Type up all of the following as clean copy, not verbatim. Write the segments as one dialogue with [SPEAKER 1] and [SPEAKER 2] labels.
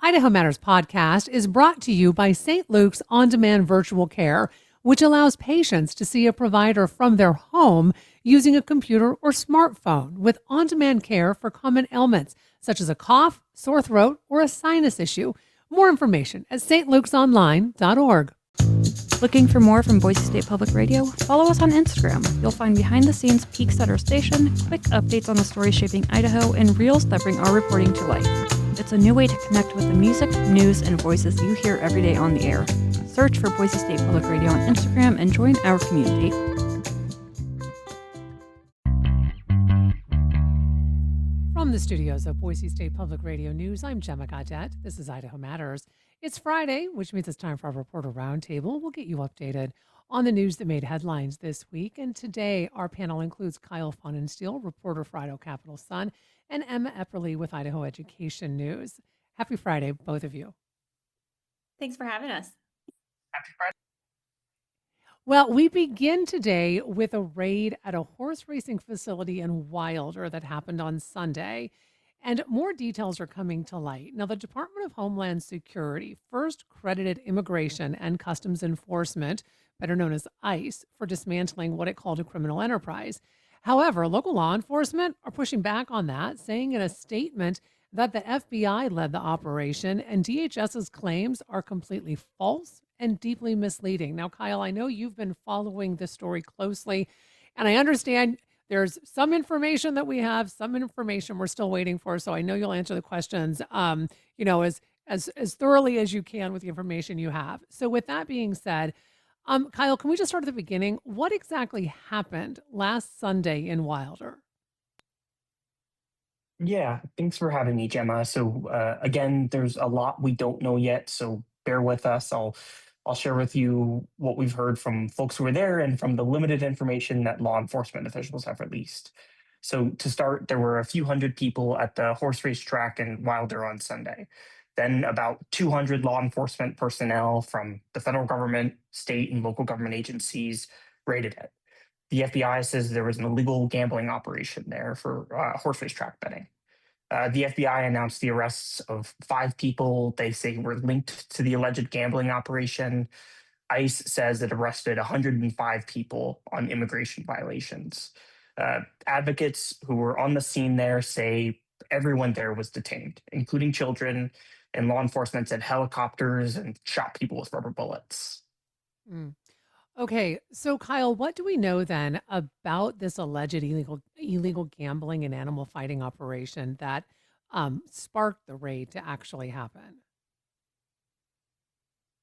[SPEAKER 1] Idaho Matters podcast is brought to you by St. Luke's On-Demand Virtual Care, which allows patients to see a provider from their home using a computer or smartphone with on-demand care for common ailments such as a cough, sore throat, or a sinus issue. More information at stlukesonline.org.
[SPEAKER 2] Looking for more from Boise State Public Radio? Follow us on Instagram. You'll find behind-the-scenes peeks at our station, quick updates on the stories shaping Idaho, and reels that bring our reporting to life. It's a new way to connect with the music, news, and voices you hear every day on the air. Search for Boise State Public Radio on Instagram and join our community.
[SPEAKER 1] From the studios of Boise State Public Radio News, I'm Gemma Gaudette. This is Idaho Matters. It's Friday, which means it's time for our Reporter Roundtable. We'll get you updated on the news that made headlines this week. And today, our panel includes Kyle Fonensteel, reporter for Idaho Capital Sun, and Emma Epperly with Idaho Education News. Happy Friday, both of you.
[SPEAKER 3] Thanks for having us.
[SPEAKER 4] Happy Friday.
[SPEAKER 1] Well, we begin today with a raid at a horse racing facility in Wilder that happened on Sunday, and more details are coming to light. Now, the Department of Homeland Security first credited Immigration and Customs Enforcement, better known as ICE, for dismantling what it called a criminal enterprise. However, local law enforcement are pushing back on that, saying in a statement that the FBI led the operation and DHS's claims are completely false and deeply misleading. Now, Kyle, I know you've been following this story closely, and I understand there's some information that we have, some information we're still waiting for. So I know you'll answer the questions, as thoroughly as you can with the information you have. So with that being said, Kyle, can we just start at the beginning? What exactly happened last Sunday in Wilder?
[SPEAKER 4] Yeah, thanks for having me, Gemma. So again, there's a lot we don't know yet, so bear with us. I'll share with you what we've heard from folks who were there and from the limited information that law enforcement officials have released. So to start, there were a few hundred people at the horse race track in Wilder on Sunday. Then about 200 law enforcement personnel from the federal government, state, and local government agencies raided it. The FBI says there was an illegal gambling operation there for horse race track betting. The FBI announced the arrests of 5 people they say were linked to the alleged gambling operation. ICE says it arrested 105 people on immigration violations. Advocates who were on the scene there say everyone there was detained, including children, and law enforcement said helicopters and shot people with rubber bullets.
[SPEAKER 1] Mm. Okay, so Kyle, what do we know then about this alleged illegal gambling and animal fighting operation that sparked the raid to actually happen?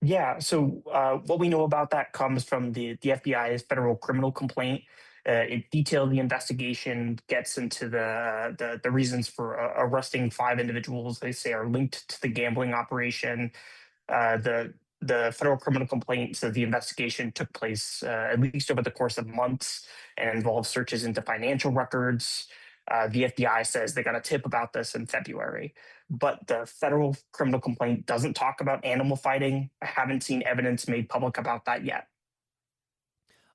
[SPEAKER 4] Yeah, so what we know about that comes from the FBI's federal criminal complaint. It detailed the investigation, gets into the reasons for arresting 5 individuals they say are linked to the gambling operation. The federal criminal complaint says the investigation took place at least over the course of months and involved searches into financial records. The FBI says they got a tip about this in February, but the federal criminal complaint doesn't talk about animal fighting. I haven't seen evidence made public about that yet.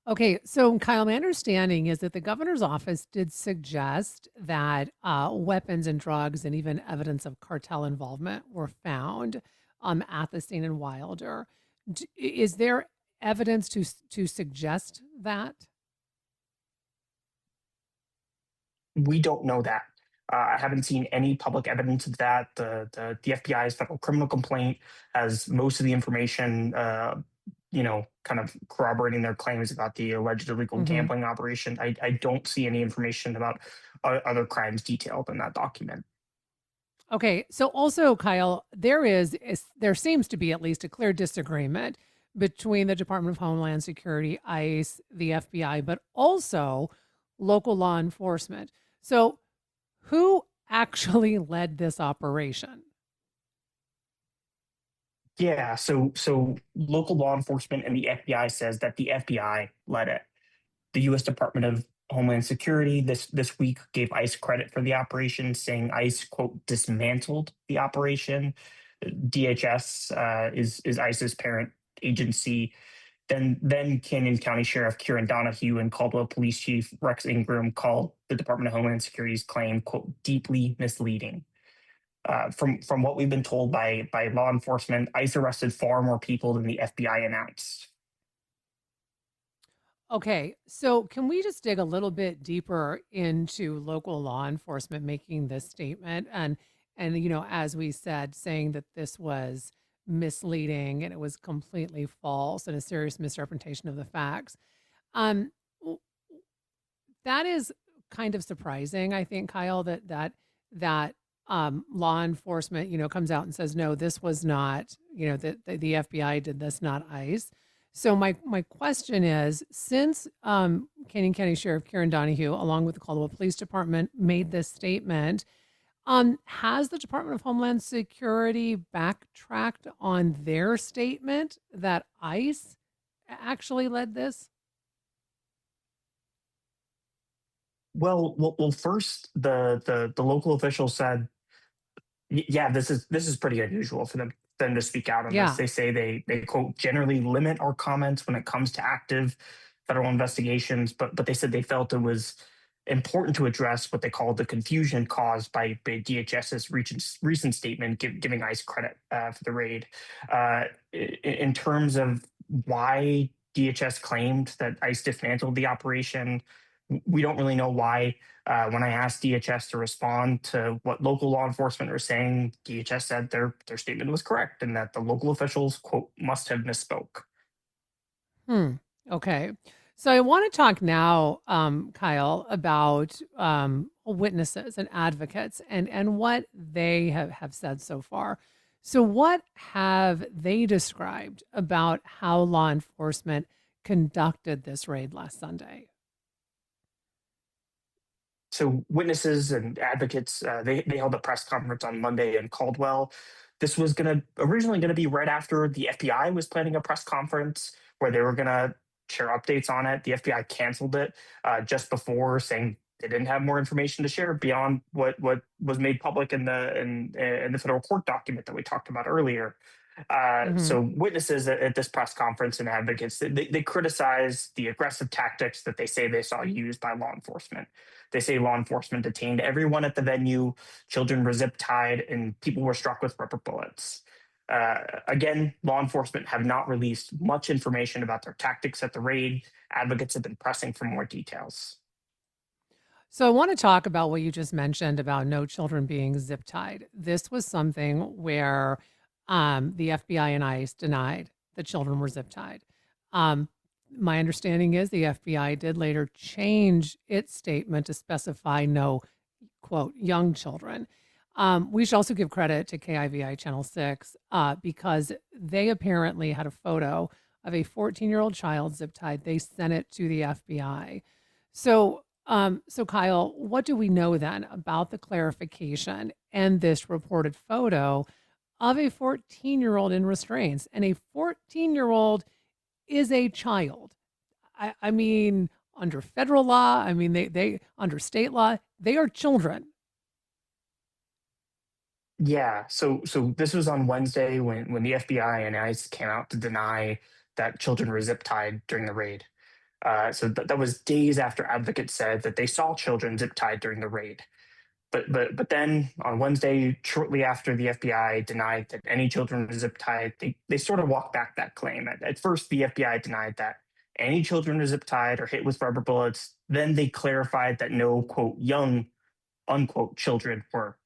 [SPEAKER 1] Okay, so Kyle, my understanding is that the governor's office did suggest that weapons and drugs and even evidence of cartel involvement were found at the scene in Wilder. Is there evidence to suggest that?
[SPEAKER 4] We don't know that. I haven't seen any public evidence of that. The FBI's federal criminal complaint has most of the information, kind of corroborating their claims about the alleged illegal gambling operation. I don't see any information about other crimes detailed in that document.
[SPEAKER 1] Okay, so also, Kyle, there seems to be at least a clear disagreement between the Department of Homeland Security, ICE, the FBI, but also local law enforcement. So who actually led this operation?
[SPEAKER 4] Yeah, so local law enforcement and the FBI says that the FBI led it. The U.S. Department of Homeland Security this week gave ICE credit for the operation, saying ICE, quote, dismantled the operation. DHS is ICE's parent agency. Then Canyon County Sheriff Kieran Donahue and Caldwell Police Chief Rex Ingram called the Department of Homeland Security's claim, quote, deeply misleading. From what we've been told by law enforcement, ICE arrested far more people than the FBI announced.
[SPEAKER 1] Okay, so can we just dig a little bit deeper into local law enforcement making this statement and as we said, saying that this was misleading and it was completely false and a serious misrepresentation of the facts. Um, w- that is kind of surprising, I think, Kyle, that law enforcement, comes out and says, no, this was not, that the FBI did this, not ICE. So my question is, since Canyon County Sheriff Karen Donahue, along with the Caldwell Police Department, made this statement, has the Department of Homeland Security backtracked on their statement that ICE actually led this?
[SPEAKER 4] Well, first the local official said, yeah, this is pretty unusual for them to speak out on this.
[SPEAKER 1] Yeah.
[SPEAKER 4] They say they quote generally limit our comments when it comes to active federal investigations, but they said they felt it was important to address what they called the confusion caused by DHS's recent statement giving ICE credit for the raid. In terms of why DHS claimed that ICE dismantled the operation, we don't really know why. When I asked DHS to respond to what local law enforcement are saying, DHS said their statement was correct and that the local officials, quote, must have misspoke.
[SPEAKER 1] Hmm. Okay. So I want to talk now, Kyle, about witnesses and advocates and what they have said so far. So, what have they described about how law enforcement conducted this raid last Sunday?
[SPEAKER 4] So witnesses and advocates, they held a press conference on Monday in Caldwell. This was originally going to be right after the FBI was planning a press conference where they were going to share updates on it. The FBI canceled it just before, saying they didn't have more information to share beyond what was made public in the federal court document that we talked about earlier.
[SPEAKER 1] Hmm.
[SPEAKER 4] So witnesses at this press conference and advocates, they criticize the aggressive tactics that they say they saw used by law enforcement. They say law enforcement detained everyone at the venue, children were zip tied, and people were struck with rubber bullets. Again, law enforcement have not released much information about their tactics at the raid. Advocates have been pressing for more details.
[SPEAKER 1] So I want to talk about what you just mentioned about no children being zip tied. This was something where the FBI and ICE denied the children were zip tied. Um, my understanding is the FBI did later change its statement to specify no, quote, young children. We should also give credit to KIVI Channel 6 because they apparently had a photo of a 14-year-old child zip tied. They sent it to the FBI. So Kyle, what do we know then about the clarification and this reported photo of a 14-year-old in restraints? And a 14-year-old is a child. I mean, under federal law, I mean, they under state law, they are children.
[SPEAKER 4] Yeah, so this was on Wednesday when the FBI and ICE came out to deny that children were zip tied during the raid. That was days after advocates said that they saw children zip tied during the raid. But then on Wednesday, shortly after the FBI denied that any children were zip tied, they sort of walked back that claim. At first, the FBI denied that any children were zip tied or hit with rubber bullets. Then they clarified that no quote young unquote children were.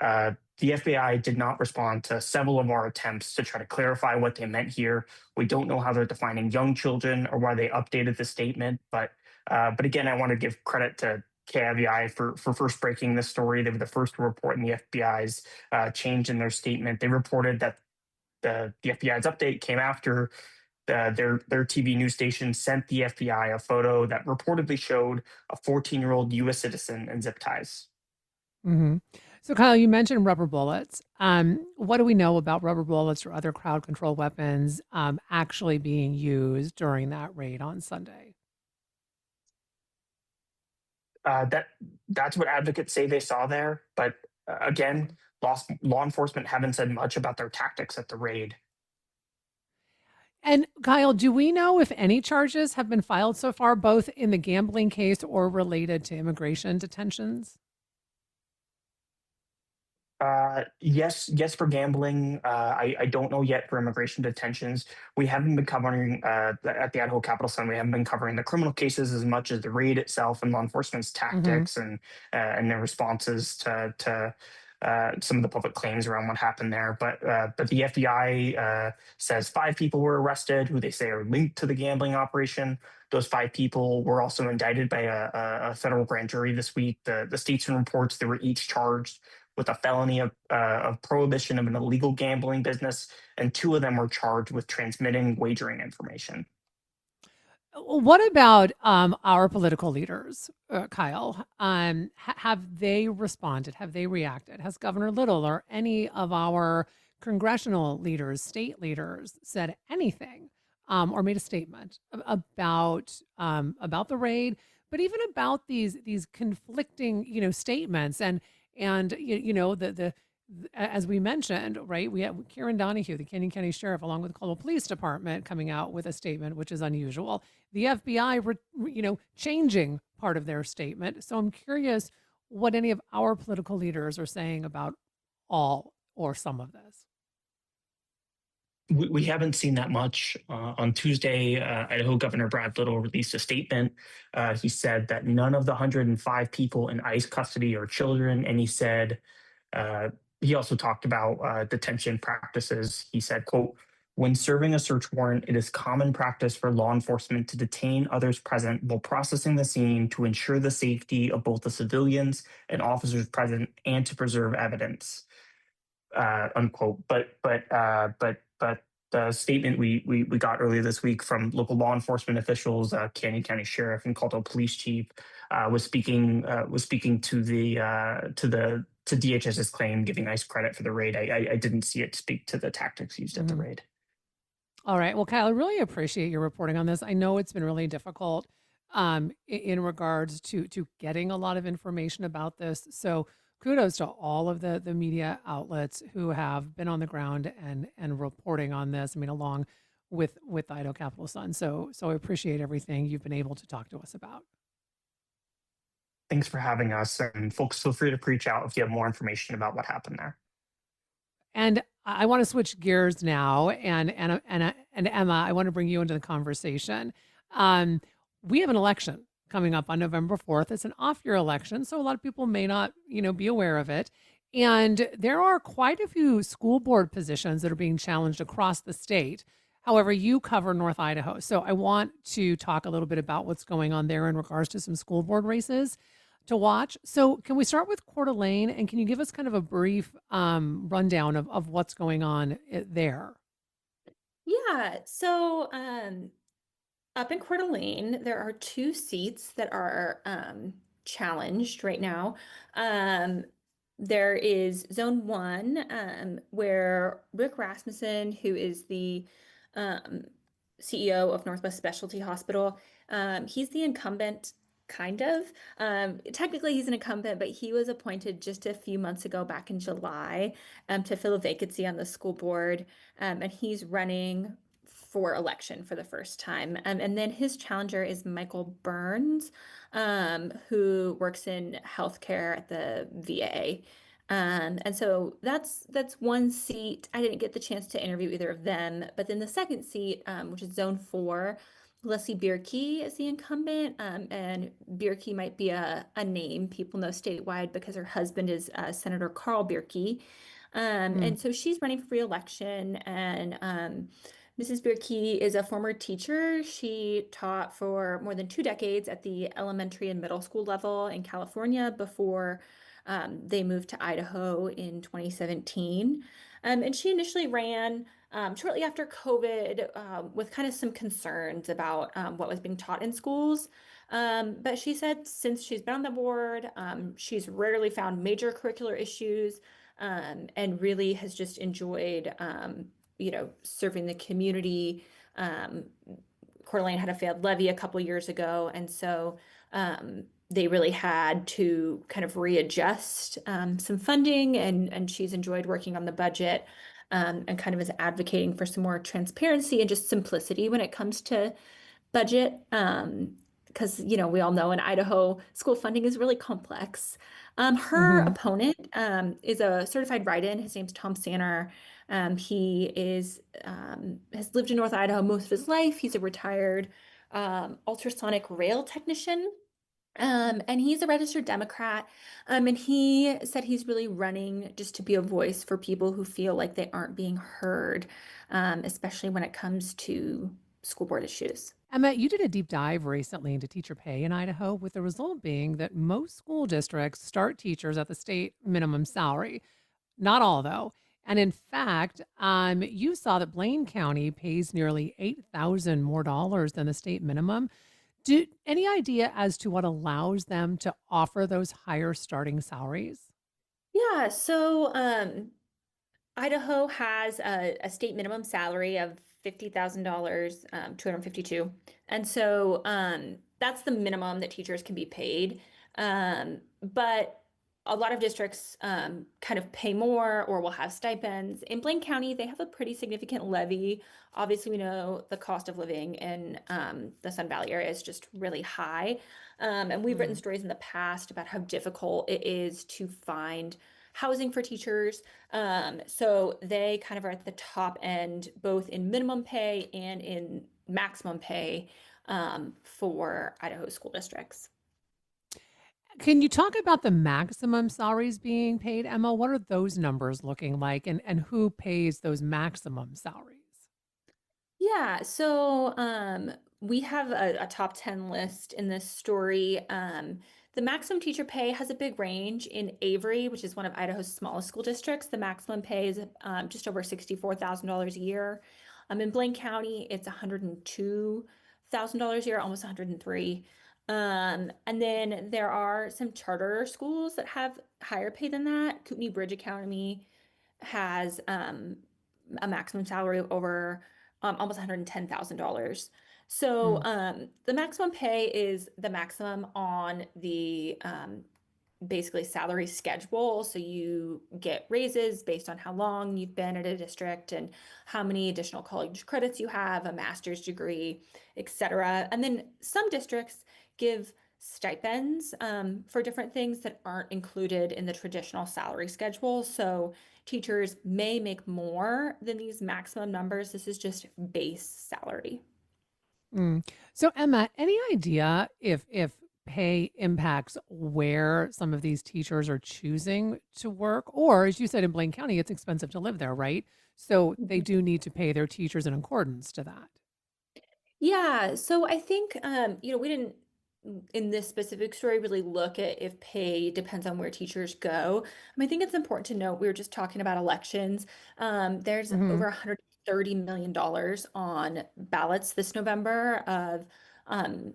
[SPEAKER 4] The FBI did not respond to several of our attempts to try to clarify what they meant here. We don't know how they're defining young children or why they updated the statement. But again, I want to give credit to KIVI for first breaking this story. They were the first to report in the FBI's change in their statement. They reported that the FBI's update came after their TV news station sent the FBI a photo that reportedly showed a 14-year-old U.S. citizen in zip ties.
[SPEAKER 1] Hmm. So Kyle, you mentioned rubber bullets. What do we know about rubber bullets or other crowd control weapons actually being used during that raid on Sunday?
[SPEAKER 4] That's what advocates say they saw there. But again, law enforcement haven't said much about their tactics at the raid.
[SPEAKER 1] And Kyle, do we know if any charges have been filed so far, both in the gambling case or related to immigration detentions?
[SPEAKER 4] Yes for gambling. I don't know yet for immigration detentions. We haven't been covering at the Idaho Capital Sun. We haven't been covering the criminal cases as much as the raid itself and law enforcement's
[SPEAKER 1] Hmm.
[SPEAKER 4] tactics and their responses to some of the public claims around what happened there. But the FBI says 5 people were arrested who they say are linked to the gambling operation. Those 5 people were also indicted by a federal grand jury this week. The statesman reports they were each charged with a felony of prohibition of an illegal gambling business, and 2 of them were charged with transmitting wagering information.
[SPEAKER 1] What about our political leaders, Kyle? Have they responded? Have they reacted? Has Governor Little or any of our congressional leaders, state leaders, said anything or made a statement about the raid, but even about these conflicting statements and as we mentioned, right? We have Karen Donahue, the Canyon County Sheriff, along with the Colwell Police Department, coming out with a statement, which is unusual. The FBI, changing part of their statement. So I'm curious what any of our political leaders are saying about all or some of this.
[SPEAKER 4] We haven't seen that much. On Tuesday, Idaho Governor Brad Little released a statement. He said that none of the 105 people in ICE custody are children, and he said Uh, he also talked about detention practices. He said, quote, when serving a search warrant, it is common practice for law enforcement to detain others present while processing the scene to ensure the safety of both the civilians and officers present and to preserve evidence, unquote. But the statement we got earlier this week from local law enforcement officials, Canyon County Sheriff and Caldwell Police Chief, was speaking to DHS's claim, giving ICE credit for the raid. I didn't see it speak to the tactics used at the
[SPEAKER 1] Mhm.
[SPEAKER 4] raid.
[SPEAKER 1] All right. Well, Kyle, I really appreciate your reporting on this. I know it's been really difficult in regards to getting a lot of information about this. So kudos to all of the media outlets who have been on the ground and reporting on this. I mean, along with Idaho Capital Sun. So I appreciate everything you've been able to talk to us about.
[SPEAKER 4] Thanks for having us, and folks, feel free to reach out if you have more information about what happened there.
[SPEAKER 1] And I want to switch gears now, and Emma, I want to bring you into the conversation. Um, we have an election coming up on November 4th. It's an off-year election, so a lot of people may not, be aware of it. And there are quite a few school board positions that are being challenged across the state. However, you cover North Idaho, so I want to talk a little bit about what's going on there in regards to some school board races to watch. So, can we start with Coeur d'Alene, and can you give us kind of a brief rundown of what's going on there?
[SPEAKER 3] Yeah. So, up in Coeur d'Alene, there are two seats that are challenged right now. Um, there is Zone 1, where Rick Rasmussen, who is the um, CEO of Northwest Specialty Hospital, he's the incumbent, kind of. Technically, he's an incumbent, but he was appointed just a few months ago, back in July, to fill a vacancy on the school board. And he's running for election for the first time. And then his challenger is Michael Burns, who works in healthcare at the VA. And so that's one seat. I didn't get the chance to interview either of them, but then the second seat, which is Zone 4, Leslie Bierke is the incumbent, and Bierke might be a name people know statewide because her husband is Senator Carl Bierke.
[SPEAKER 1] Mm,
[SPEAKER 3] And so she's running for re-election, and Mrs. Bierke is a former teacher. She taught for more than 2 decades at the elementary and middle school level in California before they moved to Idaho in 2017. And she initially ran shortly after COVID with kind of some concerns about what was being taught in schools. But she said since she's been on the board, she's rarely found major curricular issues, and really has just enjoyed, serving the community. Um, Coeur d'Alene had a failed levy a couple years ago, and so they really had to kind of readjust some funding, and she's enjoyed working on the budget, and kind of is advocating for some more transparency and just simplicity when it comes to budget. because, we all know in Idaho, school funding is really complex. Her
[SPEAKER 1] Hmm.
[SPEAKER 3] opponent is a certified write-in. His name's Tom Sanner. He has lived in North Idaho most of his life. He's a retired ultrasonic rail technician. And he's a registered Democrat. And he said he's really running just to be a voice for people who feel like they aren't being heard, especially when it comes to school board issues.
[SPEAKER 1] Emma, you did a deep dive recently into teacher pay in Idaho, with the result being that most school districts start teachers at the state minimum salary. Not all, though. And in fact, you saw that Blaine County pays nearly 8,000 more dollars than the state minimum. Do any idea as to what allows them to offer those higher starting salaries?
[SPEAKER 3] Yeah, so Idaho has a state minimum salary of $50,000, 252. And so that's the minimum that teachers can be paid. But a lot of districts kind of pay more or will have stipends. In Blaine County, they have a pretty significant levy. Obviously, we know the cost of living in the Sun Valley area is just really high. And we've written
[SPEAKER 1] Mm.
[SPEAKER 3] stories in the past about how difficult it is to find housing for teachers. So they kind of are at the top end, both in minimum pay and in maximum pay for Idaho school districts.
[SPEAKER 1] Can you talk about the maximum salaries being paid, Emma? What are those numbers looking like, and who pays those maximum salaries?
[SPEAKER 3] Yeah, so we have a top 10 list in this story. The maximum teacher pay has a big range. In Avery, which is one of Idaho's smallest school districts, the maximum pay is just over $64,000 a year. In Blaine County, it's $102,000 a year, almost 103. And then there are some charter schools that have higher pay than that. Kootenai Bridge Academy has a maximum salary of over almost $110,000. So
[SPEAKER 1] Mm.
[SPEAKER 3] the maximum pay is the maximum on the basically salary schedule. So you get raises based on how long you've been at a district and how many additional college credits you have, a master's degree, etc. And then some districts give stipends for different things that aren't included in the traditional salary schedule. So teachers may make more than these maximum numbers. This is just base salary.
[SPEAKER 1] Mm. So, Emma, any idea if pay impacts where some of these teachers are choosing to work? Or, as you said, in Blaine County, it's expensive to live there, right? So they do need to pay their teachers in accordance to that.
[SPEAKER 3] Yeah, so I think we didn't in this specific story really look at if pay depends on where teachers go. I think it's important to note we were just talking about elections. There's
[SPEAKER 1] Hmm.
[SPEAKER 3] over $130 million on ballots this November of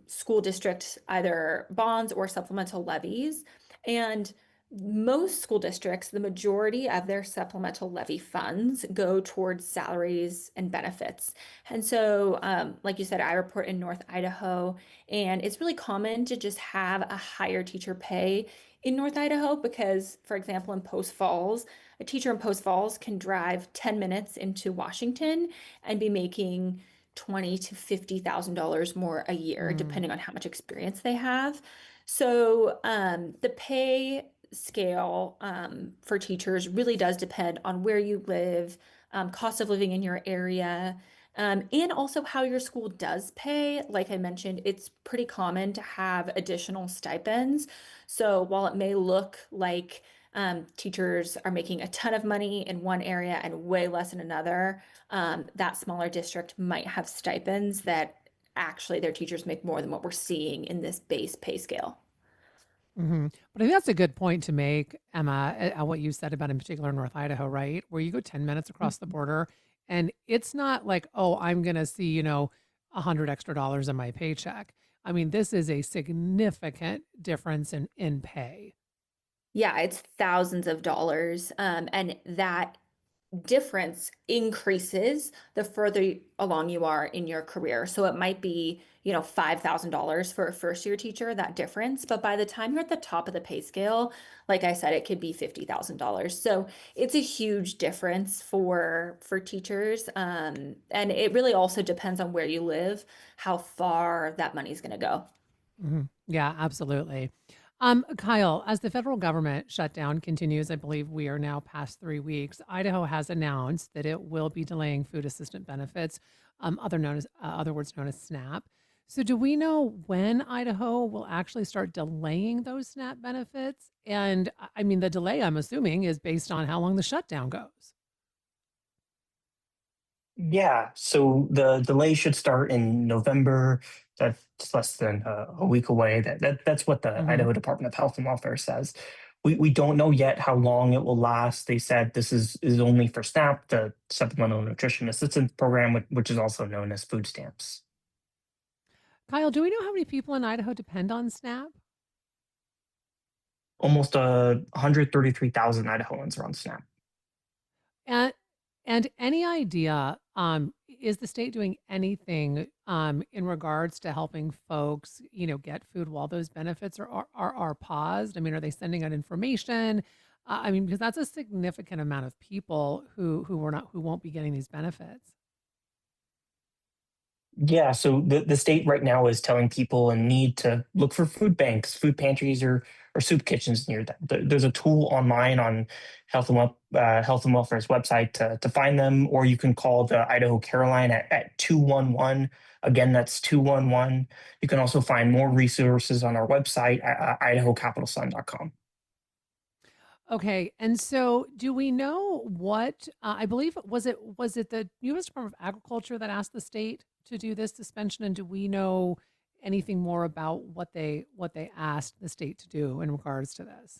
[SPEAKER 3] school district either bonds or supplemental levies. And most school districts, the majority of their supplemental levy funds go towards salaries and benefits. And so, like you said, I report in North Idaho, and it's really common to just have a higher teacher pay in North Idaho because, for example, in Post Falls, a teacher in Post Falls can drive 10 minutes into Washington and be making 20 to $50,000 more a year,
[SPEAKER 1] Mm.
[SPEAKER 3] depending on how much experience they have. So the pay scale for teachers really does depend on where you live, cost of living in your area, and also how your school does pay. Like I mentioned, it's pretty common to have additional stipends. So while it may look like teachers are making a ton of money in one area and way less in another, that smaller district might have stipends that actually their teachers make more than what we're seeing in this base pay scale.
[SPEAKER 1] Hmm. But I think that's a good point to make, Emma, what you said about in particular North Idaho, right? Where you go 10 minutes across the border and it's not like, oh, I'm going to see, 100 extra dollars in my paycheck. I mean, this is a significant difference in pay.
[SPEAKER 3] Yeah, it's thousands of dollars. And that difference increases the further along you are in your career. So it might be, $5,000 for a first year teacher, that difference. But by the time you're at the top of the pay scale, like I said, it could be $50,000. So it's a huge difference for teachers. And it really also depends on where you live, how far that money is going to go.
[SPEAKER 1] Yeah, absolutely. Kyle, as the federal government shutdown continues, I believe we are now past 3 weeks. Idaho has announced that it will be delaying food assistant benefits, other words known as SNAP. So, do we know when Idaho will actually start delaying those SNAP benefits? And I mean, the delay, I'm assuming, is based on how long the shutdown goes.
[SPEAKER 4] Yeah, so the delay should start in November. That's less than a week away. That's what the
[SPEAKER 1] Hmm.
[SPEAKER 4] Idaho Department of Health and Welfare says. We don't know yet how long it will last. They said this is only for SNAP, the Supplemental Nutrition Assistance Program, which is also known as food stamps.
[SPEAKER 1] Kyle, do we know how many people in Idaho depend on SNAP?
[SPEAKER 4] Almost 133,000 Idahoans are on SNAP.
[SPEAKER 1] And any idea, is the state doing anything, in regards to helping folks, get food while those benefits are paused? I mean, are they sending out information? I mean, because that's a significant amount of people who won't be getting these benefits.
[SPEAKER 4] Yeah, so the state right now is telling people in need to look for food banks, food pantries, or soup kitchens near them. There's a tool online on Health and Welfare's website to find them, or you can call the Idaho Care Line at 211. Again, that's 211. You can also find more resources on our website at idahocapitalsun.com.
[SPEAKER 1] Okay, and so do we know what, I believe was it the U.S. Department of Agriculture that asked the state to do this suspension, and do we know anything more about what they asked the state to do in regards to this?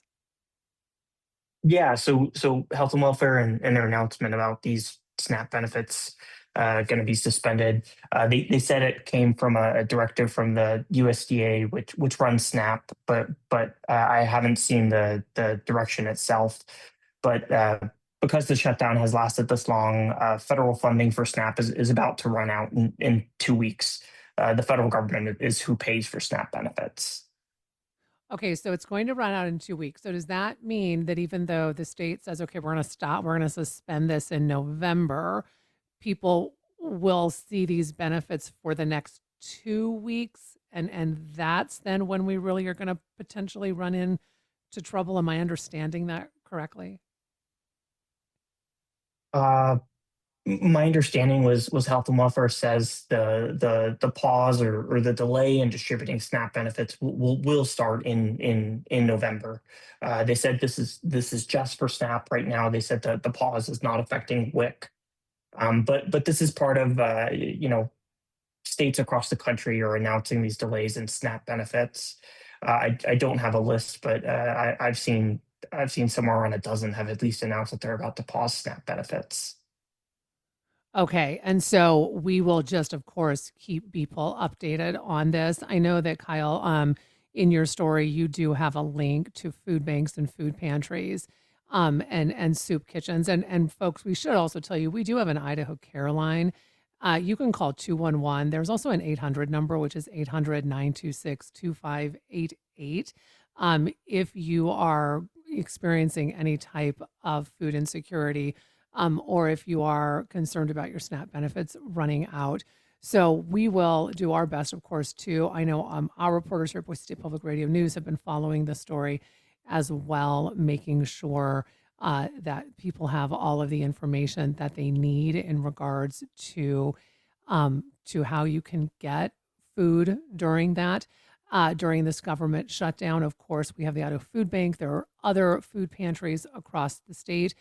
[SPEAKER 4] Yeah, so health and welfare and their announcement about these SNAP benefits going to be suspended. They said it came from a directive from the USDA, which runs SNAP, but I haven't seen the direction itself. But because the shutdown has lasted this long, federal funding for SNAP is about to run out in 2 weeks. The federal government is who pays for SNAP benefits.
[SPEAKER 1] Okay, so it's going to run out in 2 weeks. So does that mean that even though the state says, okay, we're going to suspend this in November, people will see these benefits for the next 2 weeks? And that's then when we really are going to potentially run into trouble. Am I understanding that correctly?
[SPEAKER 4] Uh, My understanding was Health and Welfare says the pause or the delay in distributing SNAP benefits will start in November. They said this is just for SNAP right now. They said the pause is not affecting WIC. But this is part of states across the country are announcing these delays in SNAP benefits. I don't have a list, but I've seen somewhere around a dozen have at least announced that they're about to pause SNAP benefits.
[SPEAKER 1] Okay, and so we will just, of course, keep people updated on this. I know that Kyle, in your story, you do have a link to food banks and food pantries, and soup kitchens. And folks, we should also tell you we do have an Idaho Care Line. You can call 211. There's also an 800 number, which is 800-926-2588. If you are experiencing any type of food insecurity, or if you are concerned about your SNAP benefits running out. So we will do our best, of course, too. I know our reporters here at Boise State Public Radio News have been following the story as well, making sure that people have all of the information that they need in regards to how you can get food during this government shutdown. Of course, we have the Idaho Food Bank. There are other food pantries across the state.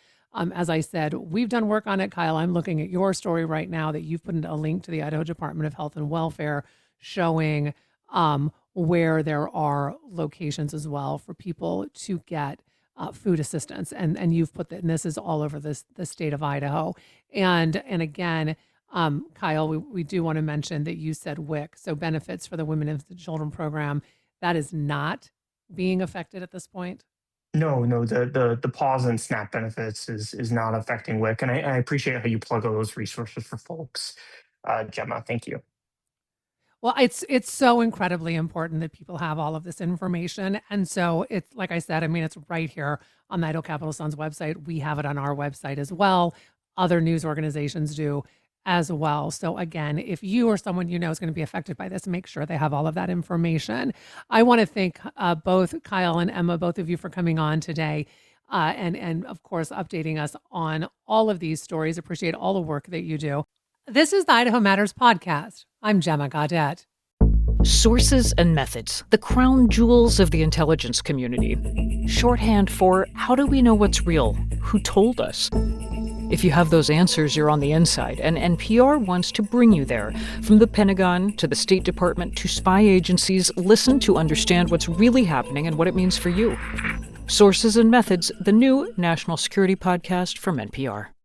[SPEAKER 1] As I said, we've done work on it, Kyle. I'm looking at your story right now that you've put in a link to the Idaho Department of Health and Welfare showing where there are locations as well for people to get food assistance. And you've put that, and this is all over the state of Idaho. And again, Kyle, we do want to mention that you said WIC, so benefits for the Women and Children program, that is not being affected at this point.
[SPEAKER 4] No, no, the pause in SNAP benefits is not affecting WIC, and I appreciate how you plug all those resources for folks, Gemma. Thank you.
[SPEAKER 1] Well, it's so incredibly important that people have all of this information. And so it's like I said, I mean, it's right here on the Idaho Capital Sun's website. We have it on our website as well. Other news organizations do. as well. So again, if you or someone you know is going to be affected by this, make sure they have all of that information. I want to thank both Kyle and Emma, both of you, for coming on today. And of course, updating us on all of these stories. Appreciate all the work that you do. This is the Idaho Matters podcast. I'm Gemma Gaudet.
[SPEAKER 5] Sources and methods, the crown jewels of the intelligence community. Shorthand for how do we know what's real? Who told us? If you have those answers, you're on the inside, and NPR wants to bring you there. From the Pentagon to the State Department to spy agencies, listen to understand what's really happening and what it means for you. Sources and Methods, the new national security podcast from NPR.